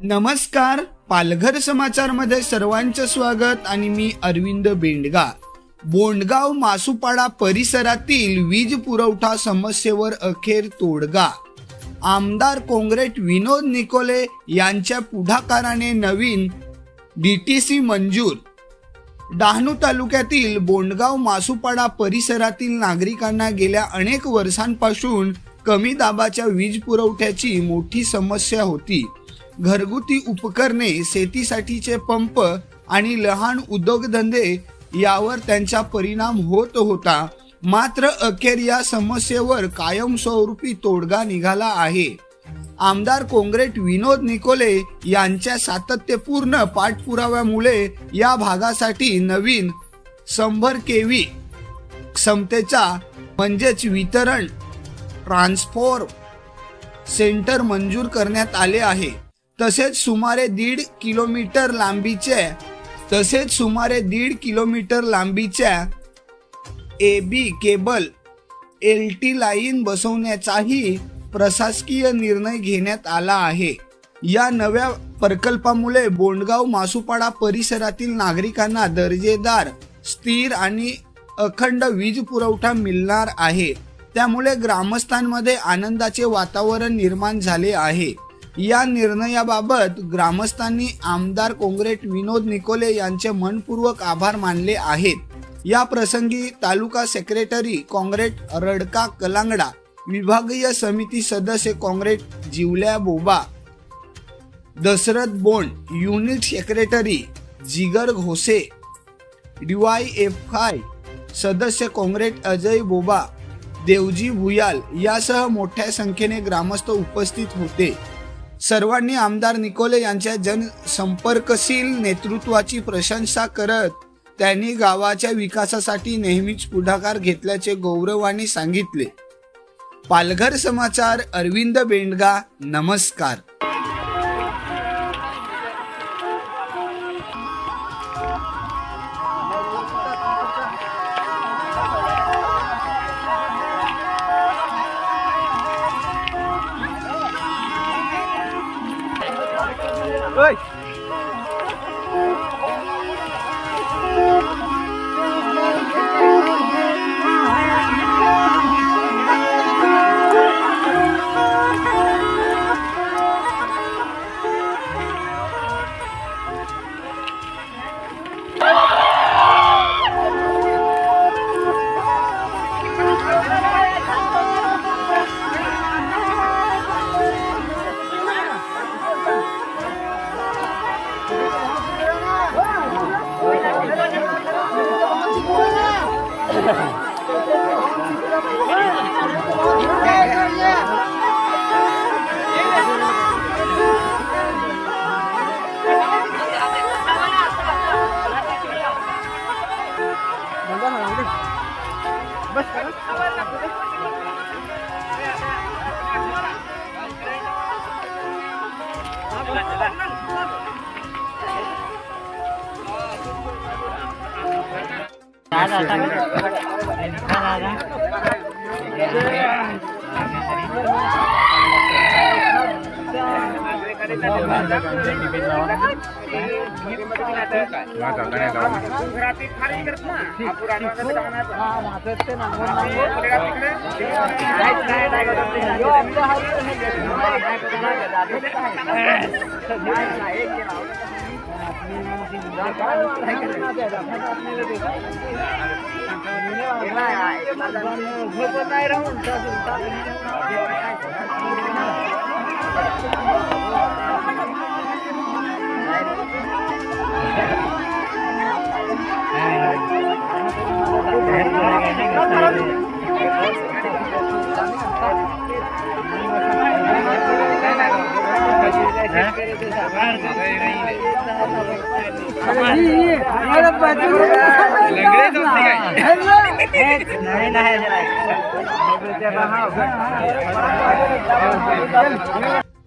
नमस्कार, पालघर समाचार मध्ये सर्वांचं स्वागत आणि मी अरविंद बेंडगा। बोंडगाव मासुपाडा परिसरातील वीज पुरवठा समस्येवर अखेर तोडगा। आमदार काँग्रेस विनोद निकोले यांच्या पुढाकाराने नवीन डीटीसी मंजूर। डहाणू तालुक्यातील बोंडगाव मासुपाडा परिसरातील नागरिकांना गेल्या अनेक वर्षांपासून कमी दाबाच्या वीज पुरवठ्याची मोठी समस्या होती। घरगुती उपकरणे, शेतीसाठीचे पंप आणि लहान उद्योगधंदे यावर त्यांचा परिणाम होत होता। मात्र अखेर या समस्येवर कायमस्वरूपी तोडगा निघाला आहे। आमदार काँग्रेस विनोद निकोले यांच्या सातत्यपूर्ण पाठपुराव्यामुळे या भागासाठी नवीन 100 केव्ही क्षमतेचा म्हणजेच वितरण ट्रान्सफॉर्मर सेंटर मंजूर करण्यात आले आहे। तसेच सुमारे 1.5 किलोमीटर लांबीच्या AB केबल LT लाईन बसवण्याचाही प्रशासकीय निर्णय घेण्यात आला आहे। या नव्या प्रकल्पामुळे बोंडगाव मासुपाडा परिसरातील नागरिकांना दर्जेदार, स्थिर आणि अखंड वीज पुरवठा मिळणार आहे। त्यामुळे ग्रामस्थांमध्ये आनंदाचे वातावरण निर्माण झाले आहे। या निर्णयाबाबत ग्रामस्थांनी आमदार काँग्रेस विनोद निकोले यांचे मनपूर्वक आभार मानले आहेत। या प्रसंगी तालुका सेक्रेटरी काँग्रेस रडका कलांगडा, विभागीय समिती सदस्य काँग्रेस जिवल्या बोबा, दशरथ बोंड, युनिट सेक्रेटरी जिगर घोसे, DYFI सदस्य काँग्रेस अजय बोबा, देवजी भुयाल यासह मोठ्या संख्येने ग्रामस्थ उपस्थित होते। सर्वांनी आमदार निकोले यांच्या जनसंपर्कशील नेतृत्वाची प्रशंसा करत त्यांनी गावाच्या विकासासाठी नेहमीच पुढाकार घेतल्याचे गौरवाने सांगितले। पालघर समाचार, अरविंद बेंडगा। नमस्कार। नहीं